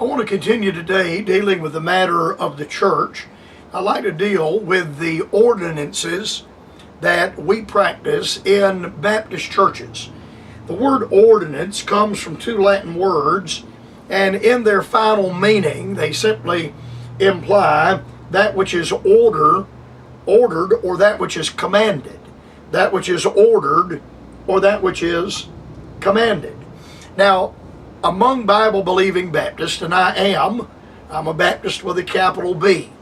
I want to continue today dealing with the matter of the church. I'd like to deal with the ordinances that we practice in Baptist churches. The word ordinance comes from two Latin words, and in their final meaning, they simply imply that which is ordered, or that which is commanded. That which is ordered, or that which is commanded. Now, among Bible-believing Baptists, and I'm a Baptist with a capital B,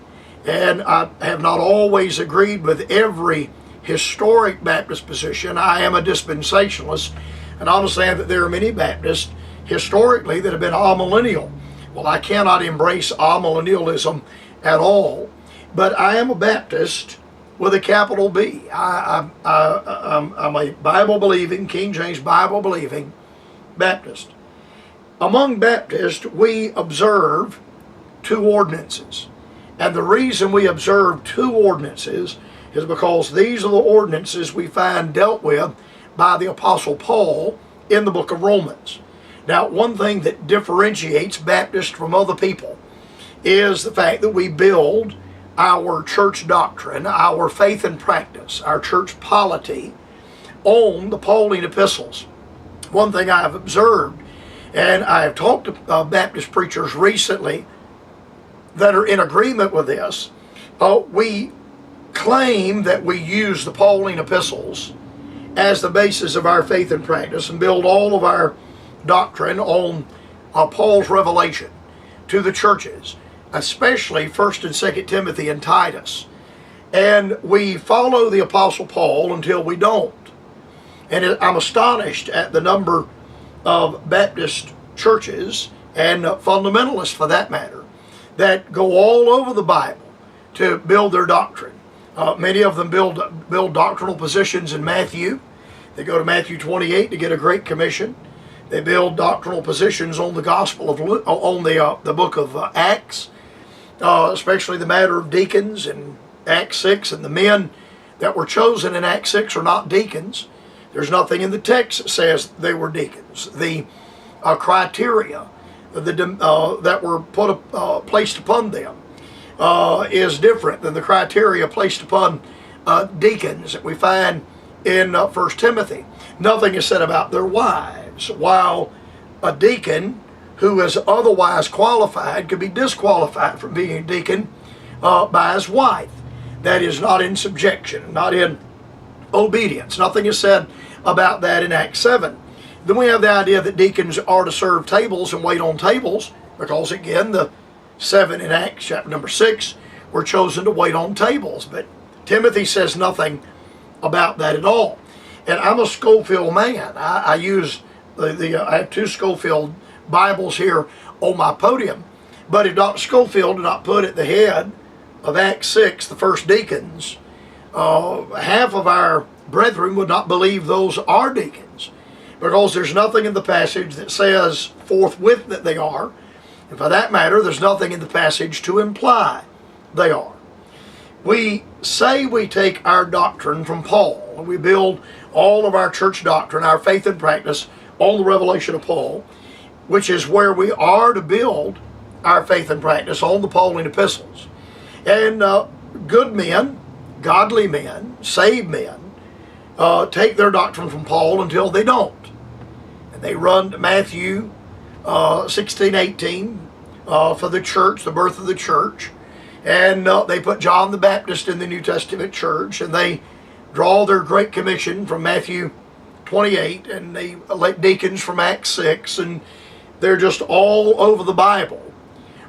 and I have not always agreed with every historic Baptist position. I am a dispensationalist, and I understand that there are many Baptists historically that have been amillennial. Well, I cannot embrace amillennialism at all, but I am a Baptist with a capital B. I'm a Bible-believing, King James Bible-believing Baptist. Among Baptists, we observe two ordinances. And the reason we observe two ordinances is because these are the ordinances we find dealt with by the Apostle Paul in the book of Romans. Now, one thing that differentiates Baptists from other people is the fact that we build our church doctrine, our faith and practice, our church polity on the Pauline epistles. One thing I have observed, and I have talked to Baptist preachers recently that are in agreement with this, we claim that we use the Pauline epistles as the basis of our faith and practice and build all of our doctrine on Paul's revelation to the churches, especially 1st and 2nd Timothy and Titus. And we follow the Apostle Paul until we don't. And I'm astonished at the number of Baptist churches, and fundamentalists for that matter, that go all over the Bible to build their doctrine. Many of them build doctrinal positions in Matthew. They go to Matthew 28 to get a Great Commission. They build doctrinal positions on the Gospel of Luke, on the book of Acts, especially the matter of deacons in Acts 6, and the men that were chosen in Acts 6 are not deacons. There's nothing in the text that says they were deacons. The criteria that were placed upon them is different than the criteria placed upon deacons that we find in 1 Timothy. Nothing is said about their wives, while a deacon who is otherwise qualified could be disqualified from being a deacon by his wife. That is not in subjection, not in obedience. Nothing is said about that in Acts 7. Then we have the idea that deacons are to serve tables and wait on tables, because again, the 7 in Acts chapter number 6 were chosen to wait on tables. But Timothy says nothing about that at all. And I'm a Schofield man. I use I have two Schofield Bibles here on my podium. But if Dr. Schofield did not put at the head of Acts 6 the first deacons, half of our brethren would not believe those are deacons, because there's nothing in the passage that says forthwith that they are, and for that matter, there's nothing in the passage to imply they are. We say we take our doctrine from Paul, and we build all of our church doctrine, our faith and practice, on the revelation of Paul, which is where we are to build our faith and practice, on the Pauline epistles. And good men, godly men, saved men, take their doctrine from Paul until they don't. And they run to Matthew 16:18 for the church, the birth of the church. And they put John the Baptist in the New Testament church, and they draw their Great Commission from Matthew 28, and they elect deacons from Acts 6, and they're just all over the Bible,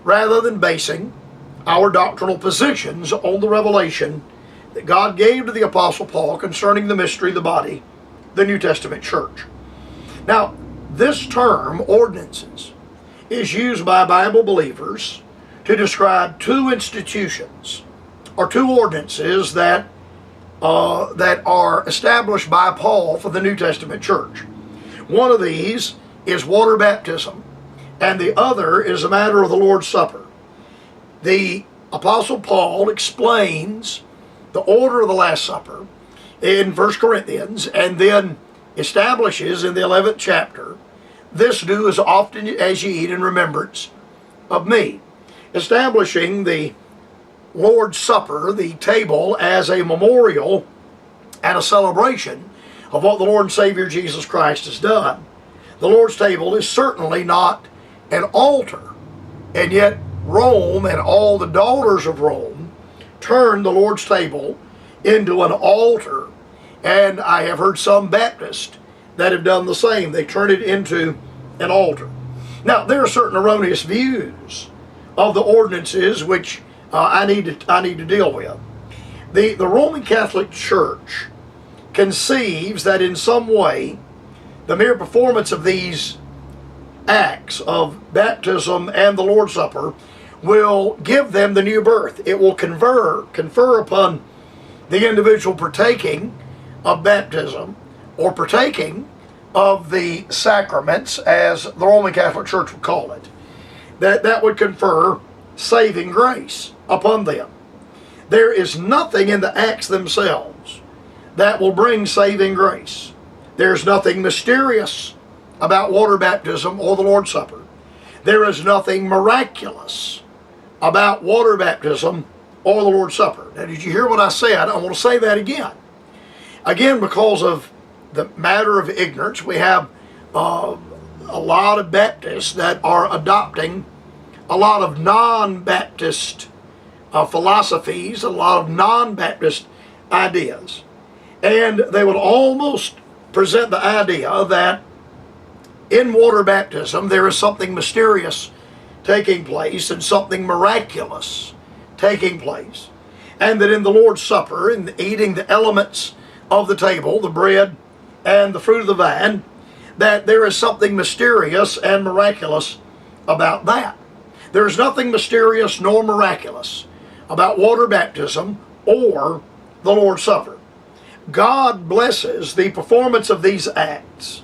rather than basing our doctrinal positions on the revelation that God gave to the Apostle Paul concerning the mystery of the body, the New Testament church. Now, this term, ordinances, is used by Bible believers to describe two institutions, or two ordinances that are established by Paul for the New Testament church. One of these is water baptism, and the other is a matter of the Lord's Supper. The Apostle Paul explains the order of the Last Supper in 1 Corinthians, and then establishes in the 11th chapter, "This do as often as ye eat in remembrance of me. Establishing the Lord's Supper, the table, as a memorial and a celebration of what the Lord and Savior Jesus Christ has done. The Lord's table is certainly not an altar, and yet Rome and all the daughters of Rome turned the Lord's table into an altar, and I have heard some Baptists that have done the same. They turn it into an altar. Now, there are certain erroneous views of the ordinances which I need to deal with. The Roman Catholic Church conceives that in some way the mere performance of these acts of baptism and the Lord's Supper will give them the new birth. It will confer upon the individual partaking of baptism or partaking of the sacraments, as the Roman Catholic Church would call it, that would confer saving grace upon them. There is nothing in the acts themselves that will bring saving grace. There's nothing mysterious about water baptism or the Lord's Supper. There is nothing miraculous about water baptism or the Lord's Supper. Now, did you hear what I said? I want to say that again. Again, because of the matter of ignorance, we have a lot of Baptists that are adopting a lot of non-Baptist philosophies, a lot of non-Baptist ideas. And they would almost present the idea that in water baptism there is something mysterious taking place and something miraculous taking place. And that in the Lord's Supper, in eating the elements of the table, the bread and the fruit of the vine, that there is something mysterious and miraculous about that. There is nothing mysterious nor miraculous about water baptism or the Lord's Supper. God blesses the performance of these acts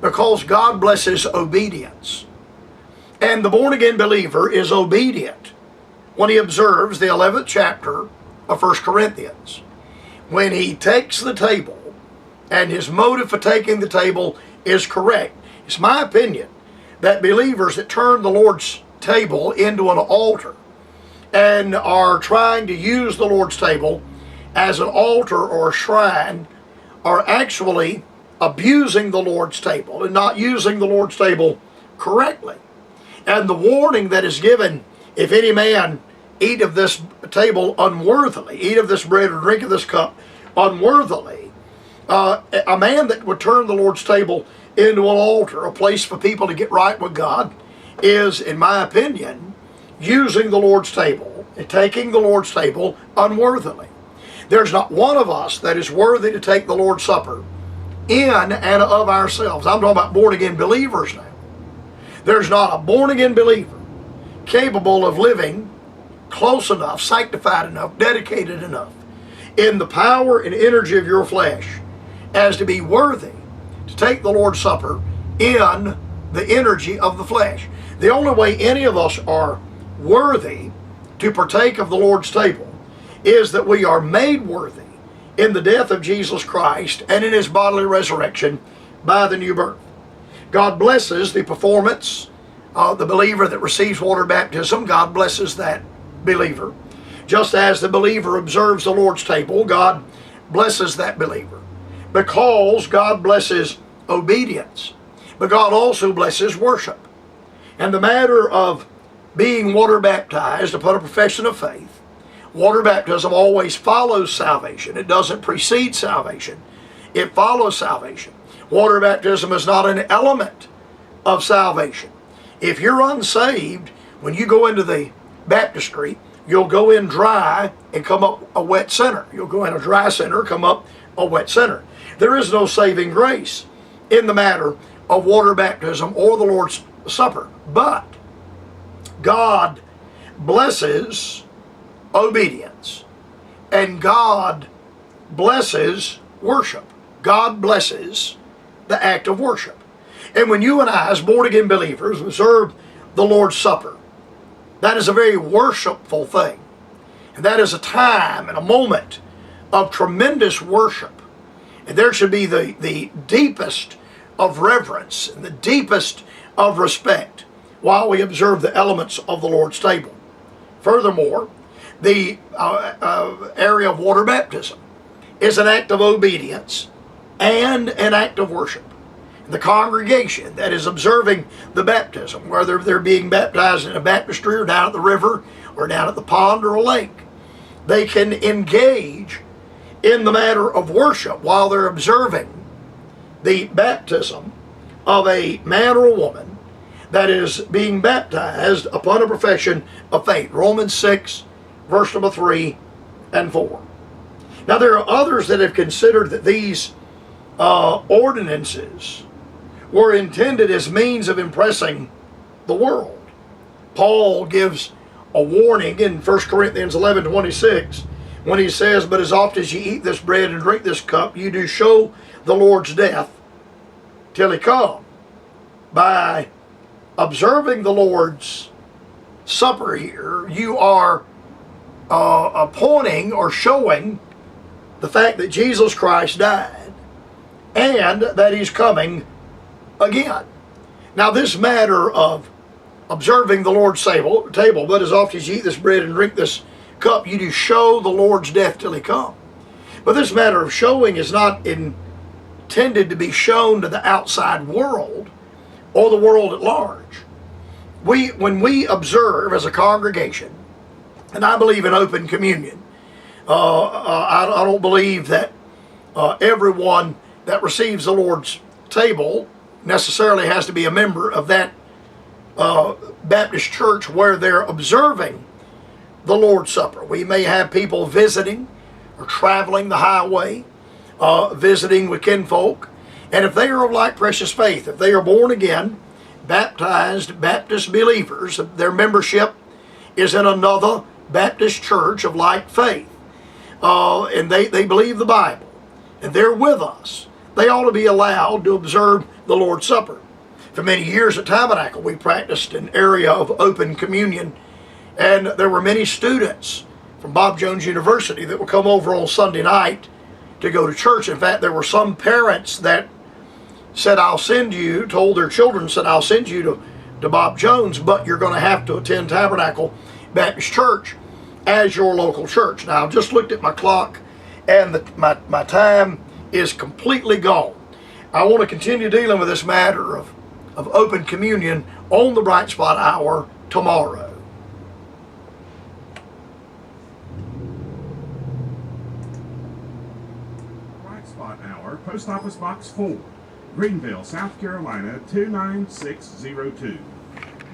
because God blesses obedience. And the born-again believer is obedient when he observes the 11th chapter of 1 Corinthians. When he takes the table, and his motive for taking the table is correct. It's my opinion that believers that turn the Lord's table into an altar and are trying to use the Lord's table as an altar or a shrine are actually abusing the Lord's table and not using the Lord's table correctly. And the warning that is given, if any man eat of this table unworthily, eat of this bread or drink of this cup unworthily, a man that would turn the Lord's table into an altar, a place for people to get right with God, is, in my opinion, using the Lord's table and taking the Lord's table unworthily. There's not one of us that is worthy to take the Lord's Supper in and of ourselves. I'm talking about born-again believers now. There's not a born-again believer capable of living close enough, sanctified enough, dedicated enough in the power and energy of your flesh as to be worthy to take the Lord's Supper in the energy of the flesh. The only way any of us are worthy to partake of the Lord's table is that we are made worthy in the death of Jesus Christ and in his bodily resurrection by the new birth. God blesses the performance of the believer that receives water baptism. God blesses that believer. Just as the believer observes the Lord's table, God blesses that believer. Because God blesses obedience, but God also blesses worship. And the matter of being water baptized upon a profession of faith, water baptism always follows salvation. It doesn't precede salvation. It follows salvation. Water baptism is not an element of salvation. If you're unsaved, when you go into the baptistry, you'll go in dry and come up a wet sinner. You'll go in a dry sinner, come up a wet sinner. There is no saving grace in the matter of water baptism or the Lord's Supper. But God blesses obedience, and God blesses worship. God blesses the act of worship. And when you and I, as born-again believers, observe the Lord's Supper, that is a very worshipful thing. And that is a time and a moment of tremendous worship. And there should be the deepest of reverence and the deepest of respect while we observe the elements of the Lord's table. Furthermore, the area of water baptism is an act of obedience and an act of worship. The congregation that is observing the baptism, whether they're being baptized in a baptistry or down at the river or down at the pond or a lake, they can engage in the matter of worship while they're observing the baptism of a man or a woman that is being baptized upon a profession of faith. Romans 6, verse number 3 and 4. Now there are others that have considered that these ordinances were intended as means of impressing the world. Paul gives a warning in 1 Corinthians 11:26 when he says, "But as oft as ye eat this bread and drink this cup, you do show the Lord's death till he come." By observing the Lord's Supper here, you are pointing or showing the fact that Jesus Christ died and that he's coming again. Now this matter of observing the Lord's table, but as often as you eat this bread and drink this cup, you do show the Lord's death till he come. But this matter of showing is not intended to be shown to the outside world or the world at large. When we observe as a congregation, and I believe in open communion, I don't believe that everyone that receives the Lord's table necessarily has to be a member of that Baptist church where they're observing the Lord's Supper. We may have people visiting or traveling the highway, visiting with kinfolk, and if they are of like precious faith, if they are born again, baptized Baptist believers, their membership is in another Baptist church of like faith, and they believe the Bible, and they're with us, they ought to be allowed to observe the Lord's Supper. For many years at Tabernacle, we practiced an area of open communion, and there were many students from Bob Jones University that would come over on Sunday night to go to church. In fact, there were some parents that said, told their children, said, "I'll send you to Bob Jones, but you're going to have to attend Tabernacle Baptist Church as your local church." Now, I've just looked at my clock, and my time is completely gone. I want to continue dealing with this matter of open communion on the Bright Spot Hour tomorrow. Bright Spot Hour, Post Office Box 4, Greenville, South Carolina 29602.